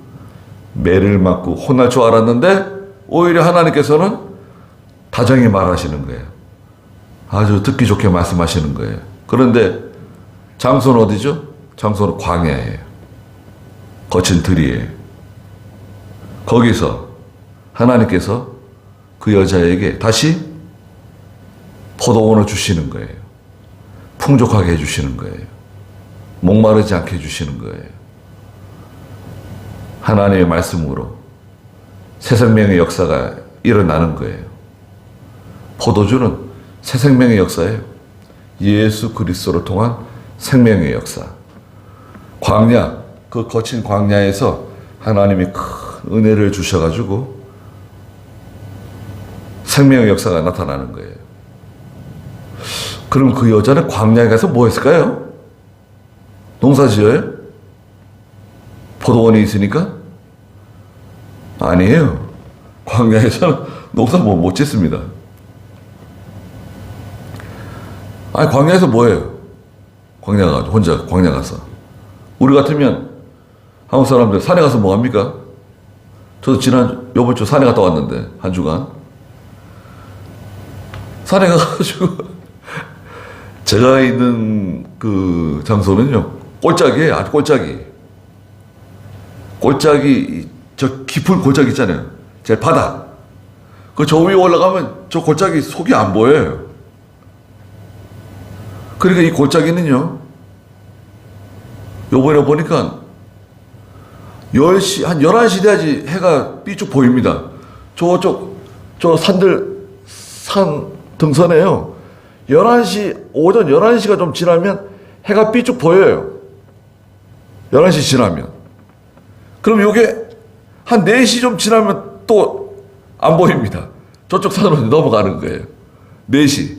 매를 맞고 혼날 줄 알았는데 오히려 하나님께서는 다정히 말하시는 거예요. 아주 듣기 좋게 말씀하시는 거예요. 그런데 장소는 어디죠? 장소는 광야예요. 거친 들이에요. 거기서 하나님께서 그 여자에게 다시 포도원을 주시는 거예요. 풍족하게 해주시는 거예요. 목마르지 않게 해주시는 거예요. 하나님의 말씀으로 새 생명의 역사가 일어나는 거예요. 포도주는 새 생명의 역사예요. 예수 그리스도를 통한 생명의 역사. 광야, 그 거친 광야에서 하나님이 큰 은혜를 주셔가지고 생명의 역사가 나타나는 거예요. 그럼 그 여자는 광야에 가서 뭐 했을까요? 농사 지어요? 포도원이 있으니까? 아니에요. 광야에서는 농사 못 짓습니다. 아니, 광야에서 뭐 해요? 광야 가서, 혼자 광야 가서. 우리 같으면 한국 사람들 산에 가서 뭐 합니까? 저도 요번 주 산에 갔다 왔는데, 한 주간. 산에 가가지고, 제가 있는 그 장소는요, 골짜기예요. 아주 골짜기. 골짜기, 저 깊은 골짜기 있잖아요. 제 바닥. 그 저 위에 올라가면 저 골짜기 속이 안 보여요. 그러니까 이 골짜기는요, 요번에 보니까 10시, 한 11시 돼야지 해가 삐쭉 보입니다. 저 산 등선에요. 11시, 오전 11시가 좀 지나면 해가 삐쭉 보여요. 11시 지나면. 그럼 요게 한 4시 좀 지나면 또 안 보입니다. 저쪽 산으로 넘어가는 거예요. 4시.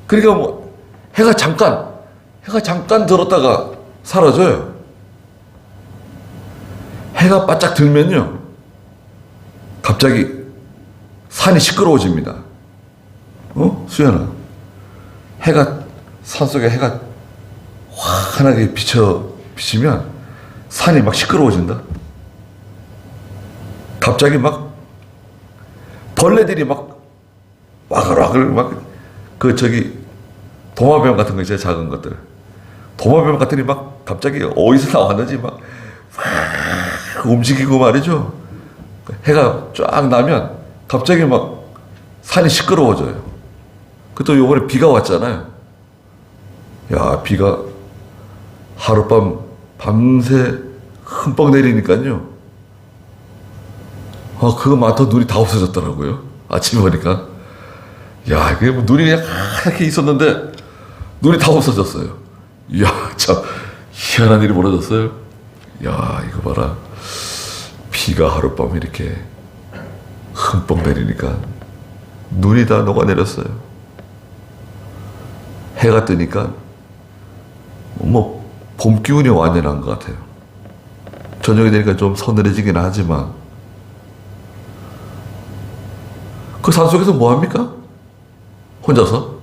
그러니까 뭐, 해가 잠깐 들었다가 사라져요. 해가 바짝 들면요, 갑자기 산이 시끄러워집니다. 수연아. 산속에 해가 환하게 비치면 산이 막 시끄러워진다. 갑자기 막 벌레들이 막 와글와글 도마뱀 같은 거 있잖아요. 작은 것들. 도마뱀 같은 게 막 갑자기 어디서 나왔는지 막 움직이고 말이죠. 해가 쫙 나면 갑자기 막 산이 시끄러워져요. 또 요번에 비가 왔잖아요. 야, 비가 하룻밤 밤새 흠뻑 내리니까요. 그거 많다 눈이 다 없어졌더라고요. 아침에 보니까. 야, 이게 뭐 눈이 하얗게 있었는데 눈이 다 없어졌어요. 이야, 참 희한한 일이 벌어졌어요. 야, 이거 봐라. 비가 하룻밤 이렇게 흠뻑 내리니까 눈이 다 녹아내렸어요. 해가 뜨니까 뭐 봄 기운이 완연한 것 같아요. 저녁이 되니까 좀 서늘해지긴 하지만 그 산속에서 뭐 합니까? 혼자서?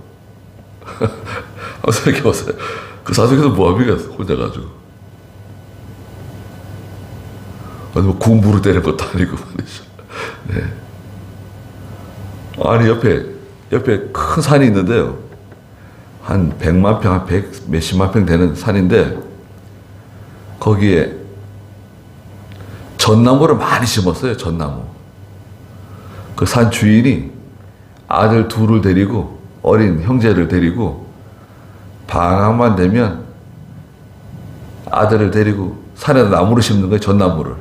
한번 생각해봤어요. 그 산속에서 뭐합니까? 혼자 가지고. 아니, 뭐 공부를 때리는 것도 아니고 말이죠. 네. 아니, 옆에 큰 산이 있는데요. 한 100만 평, 한 100 몇십만 평 되는 산인데, 거기에 전나무를 많이 심었어요, 전나무. 그 산 주인이 아들 둘을 데리고, 어린 형제를 데리고, 방학만 되면 아들을 데리고 산에다 나무를 심는 거예요, 전나무를.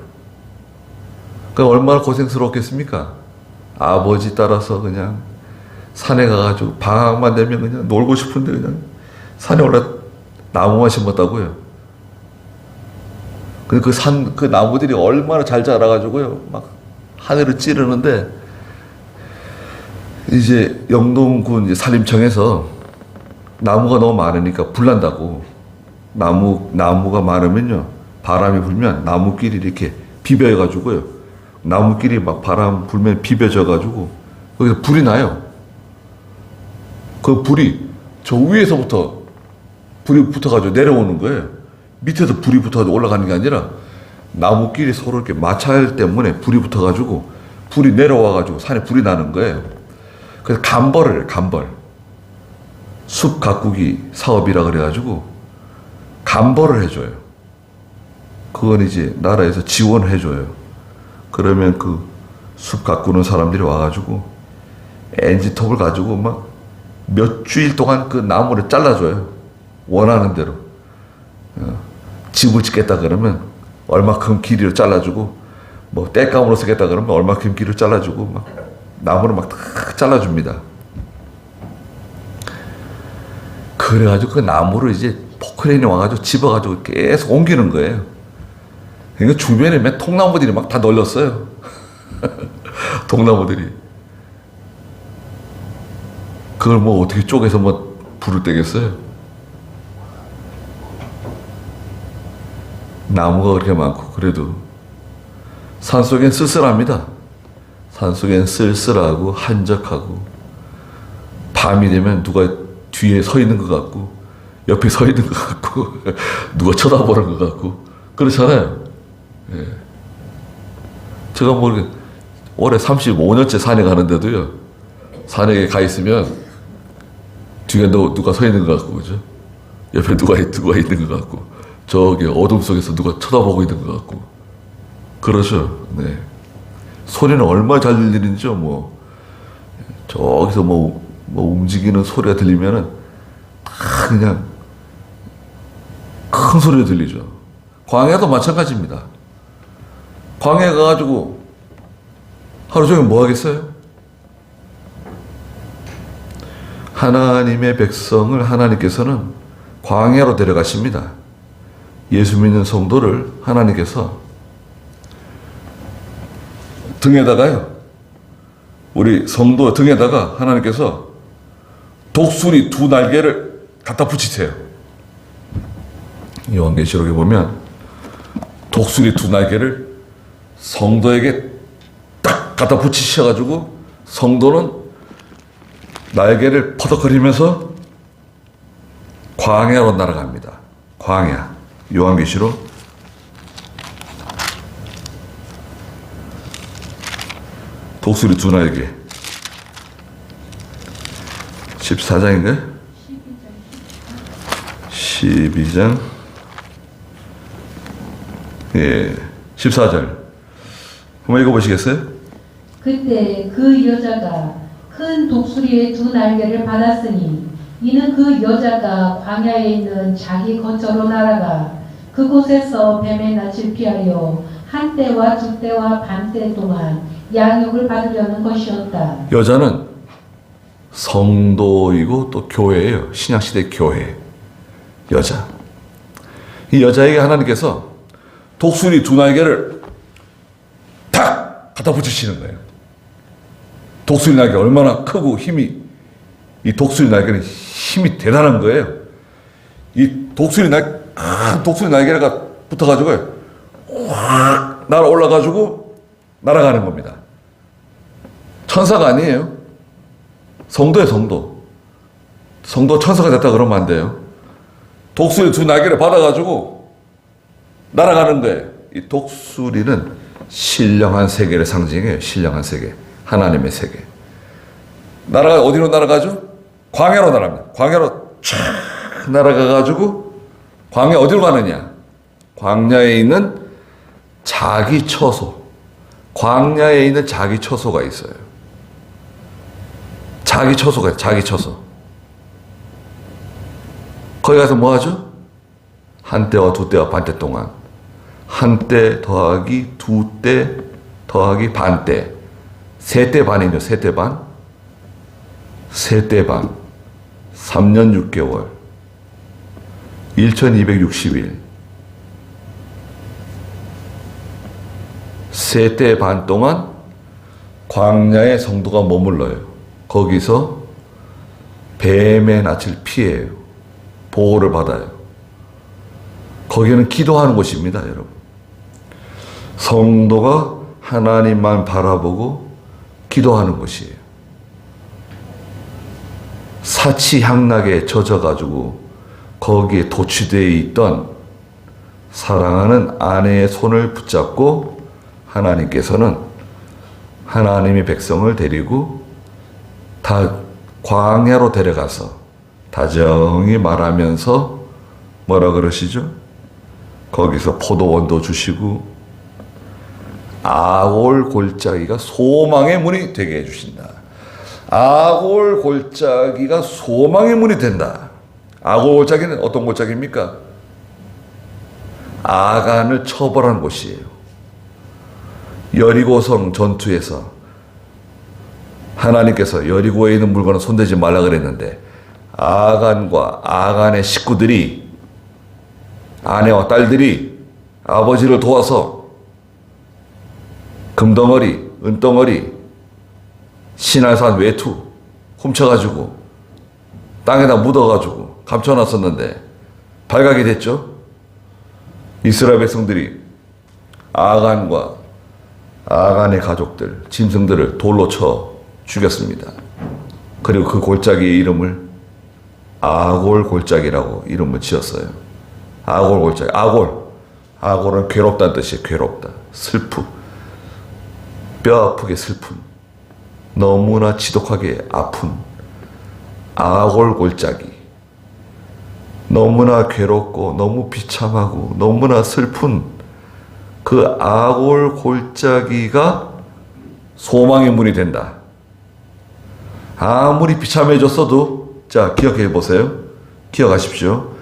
그 얼마나 고생스럽겠습니까? 아버지 따라서 그냥 산에 가가지고 방학만 되면 그냥 놀고 싶은데 그냥 산에 올라 나무만 심었다고요. 그 나무들이 얼마나 잘 자라가지고요. 막 하늘을 찌르는데, 이제 영동군 이제 산림청에서 나무가 너무 많으니까 불난다고. 나무가 많으면요. 바람이 불면 나무끼리 이렇게 비벼가지고요. 나무끼리 막 바람 불면 비벼져가지고 거기서 불이 나요. 그 불이 저 위에서부터 불이 붙어가지고 내려오는 거예요. 밑에서 불이 붙어가지고 올라가는 게 아니라 나무끼리 서로 이렇게 마찰 때문에 불이 붙어가지고 불이 내려와가지고 산에 불이 나는 거예요. 그래서 감벌을 감벌. 숲 가꾸기 사업이라 그래가지고 감벌을 해줘요. 그건 이제 나라에서 지원을 해줘요. 그러면 그 숲 가꾸는 사람들이 와가지고 엔지톱을 가지고 막 몇 주일 동안 그 나무를 잘라줘요. 원하는 대로. 집을 짓겠다 그러면 얼마큼 길이를 잘라주고, 뭐 땔감으로 쓰겠다 그러면 얼마큼 길이를 잘라주고, 막 나무를 막 탁 잘라줍니다. 그래가지고 그 나무를 이제 포크레인이 와가지고 집어가지고 계속 옮기는 거예요. 그러니까 주변에 몇 통나무들이 막 다 널렸어요. 통나무들이. 그걸 뭐 어떻게 쪼개서 뭐 불을 떼겠어요? 나무가 그렇게 많고. 그래도 산속엔 쓸쓸합니다. 산속엔 쓸쓸하고 한적하고, 밤이 되면 누가 뒤에 서 있는 것 같고, 옆에 서 있는 것 같고, 누가 쳐다보는 것 같고, 그렇잖아요. 예. 제가 뭐 올해 35년째 산에 가는데도요, 산에 가 있으면 뒤에 누가 서 있는 것 같고, 그죠? 옆에 누가 있는 것 같고, 저기 어둠 속에서 누가 쳐다보고 있는 것 같고, 그러죠. 네. 소리는 얼마나 잘 들리는지요. 뭐 저기서 뭐 움직이는 소리가 들리면은 다 그냥 큰 소리가 들리죠. 광야도 마찬가지입니다. 광야에 가가지고 하루 종일 뭐 하겠어요? 하나님의 백성을 하나님께서는 광야로 데려가십니다. 예수 믿는 성도를 하나님께서 등에다가요, 우리 성도 등에다가 하나님께서 독수리 2날개를 갖다 붙이세요. 요한계시록에 보면 독수리 2날개를 성도에게 딱 갖다 붙이셔가지고 성도는 날개를 퍼덕거리면서 광야로 날아갑니다. 광야. 요한계시록 2날개 14장인가요? 12장. 예, 14절 한번 읽어보시겠어요? 그때 그 여자가 큰 독수리의 2날개를 받았으니 이는 그 여자가 광야에 있는 자기 거처로 날아가 그곳에서 뱀의 낯을 피하려 한때와 두때와 반때 동안 양육을 받으려는 것이었다. 여자는 성도이고 또 교회예요. 신약시대 교회 여자. 이 여자에게 하나님께서 독수리 2날개를 탁 갖다 붙이시는 거예요. 독수리 날개 얼마나 크고 이 독수리 날개는 힘이 대단한 거예요. 이 독수리 날개가 붙어가지고 확 날아올라가지고 날아가는 겁니다. 천사가 아니에요. 성도예요, 성도. 성도 천사가 됐다 그러면 안 돼요. 독수리 두 날개를 받아가지고 날아가는데 이 독수리는 신령한 세계를 상징해요. 신령한 세계. 하나님의 세계. 어디로 날아가죠? 광야로 날아갑니다. 광야로 촥 날아가가지고 광야 어디로 가느냐? 광야에 있는 자기 처소. 광야에 있는 자기 처소가 있어요. 자기 처소가 있어요. 자기 처소. 거기 가서 뭐 하죠? 한 때와 두 때와 반때 동안 한 때 더하기 두 때 더하기 반 때 세 때 반이죠. 세 때 반. 세 때 반. 3년 6개월. 1260일. 세 때 반 동안 광야에 성도가 머물러요. 거기서 뱀의 낯을 피해요. 보호를 받아요. 거기는 기도하는 곳입니다, 여러분. 성도가 하나님만 바라보고 기도하는 곳이에요. 사치향락에 젖어가지고 거기에 도취되어 있던 사랑하는 아내의 손을 붙잡고 하나님께서는 하나님의 백성을 데리고 다 광야로 데려가서 다정히 말하면서 뭐라 그러시죠? 거기서 포도원도 주시고 아골 골짜기가 소망의 문이 되게 해주신다. 아골 골짜기가 소망의 문이 된다. 아골 골짜기는 어떤 골짜기입니까? 아간을 처벌한 곳이에요. 여리고성 전투에서 하나님께서 여리고에 있는 물건을 손대지 말라 그랬는데 아간과 아간의 식구들이 아내와 딸들이 아버지를 도와서 금덩어리, 은덩어리, 신할산 외투 훔쳐가지고 땅에다 묻어가지고 감춰놨었는데 발각이 됐죠. 이스라엘 백성들이 아간과 아간의 가족들, 짐승들을 돌로 쳐 죽였습니다. 그리고 그 골짜기의 이름을 아골 골짜기라고 이름을 지었어요. 아골 골짜기. 아골은 괴롭다는 뜻이에요. 괴롭다. 슬픔. 뼈 아프게 슬픔. 너무나 지독하게 아픈 아골 골짜기. 너무나 괴롭고 너무 비참하고 너무나 슬픈 그 아골 골짜기가 소망의 문이 된다. 아무리 비참해졌어도 자 기억해 보세요. 기억하십시오.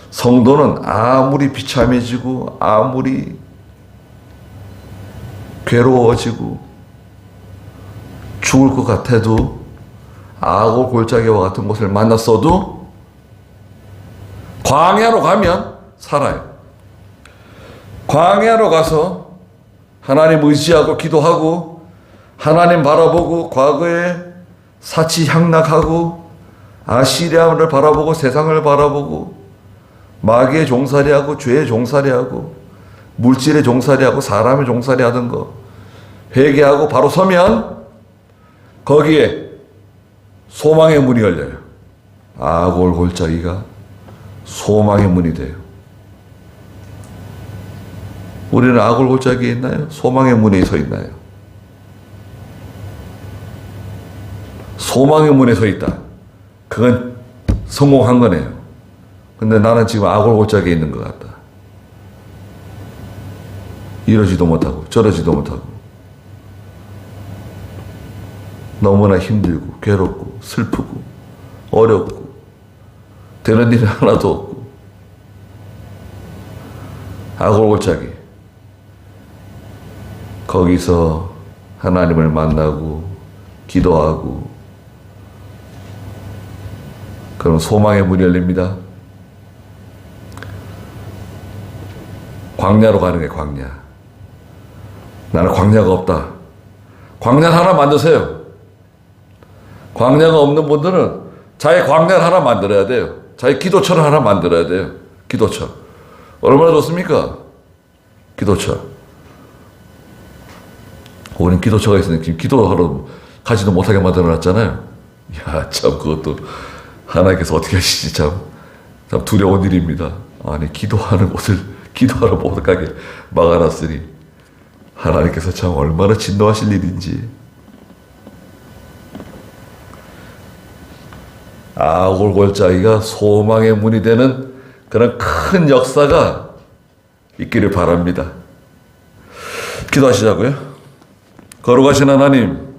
성도는 아무리 비참해지고 아무리 괴로워지고 죽을 것 같아도 아골 골짜기와 같은 곳을 만났어도 광야로 가면 살아요. 광야로 가서 하나님 의지하고 기도하고 하나님 바라보고 과거에 사치향락하고 아시리아를 바라보고 세상을 바라보고 마귀의 종살이하고 죄의 종살이하고 물질의 종살이하고 사람의 종살이하던 거 회개하고 바로 서면 거기에 소망의 문이 열려요. 아골 골짜기가 소망의 문이 돼요. 우리는 아골 골짜기에 있나요? 소망의 문에 서 있나요? 소망의 문에 서 있다. 그건 성공한 거네요. 근데 나는 지금 아골 골짜기에 있는 것 같다. 이러지도 못하고 저러지도 못하고 너무나 힘들고 괴롭고 슬프고 어렵고 되는 일이 하나도 없고 아골 골짜기. 거기서 하나님을 만나고 기도하고 그럼 소망의 문이 열립니다. 광야로 가는 게 광야. 나는 광야가 없다. 광야 하나 만드세요. 광야가 없는 분들은 자기 광야를 하나 만들어야 돼요. 자기 기도처를 하나 만들어야 돼요. 기도처. 얼마나 좋습니까? 기도처. 우리는 기도처가 있으니까 기도하러 가지도 못하게 만들어놨잖아요. 야, 참 그것도 하나님께서 어떻게 하시지 참 두려운 일입니다. 아니 기도하는 곳을 기도하러 못 가게 막아놨으니 하나님께서 참 얼마나 진노하실 일인지. 아골골짜기가 소망의 문이 되는 그런 큰 역사가 있기를 바랍니다. 기도하시자고요. 거룩하신 하나님,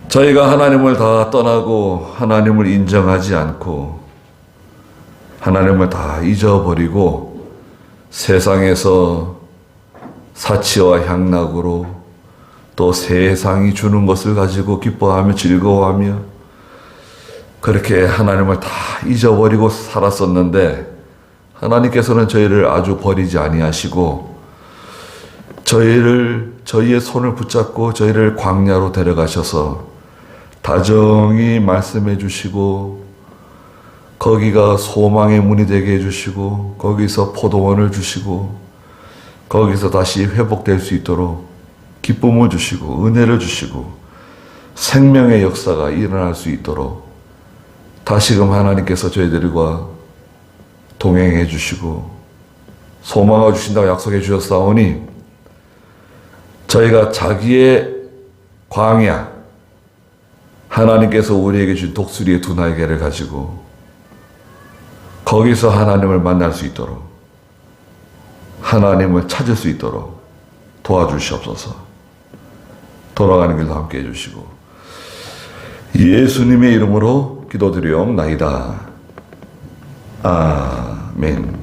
저희가 하나님을 다 떠나고 하나님을 인정하지 않고 하나님을 다 잊어버리고 세상에서 사치와 향락으로 또 세상이 주는 것을 가지고 기뻐하며 즐거워하며 그렇게 하나님을 다 잊어버리고 살았었는데 하나님께서는 저희를 아주 버리지 아니하시고 저희의 손을 붙잡고 저희를 광야로 데려가셔서 다정히 말씀해 주시고 거기가 소망의 문이 되게 해주시고 거기서 포도원을 주시고 거기서 다시 회복될 수 있도록 기쁨을 주시고 은혜를 주시고 생명의 역사가 일어날 수 있도록 다시금 하나님께서 저희들과 동행해 주시고 소망을 주신다고 약속해 주셨사오니 저희가 자기의 광야 하나님께서 우리에게 준 독수리의 두 날개를 가지고 거기서 하나님을 만날 수 있도록 하나님을 찾을 수 있도록 도와주시옵소서. 돌아가는 길도 함께 해주시고 예수님의 이름으로 기도드리옵나이다. 아멘.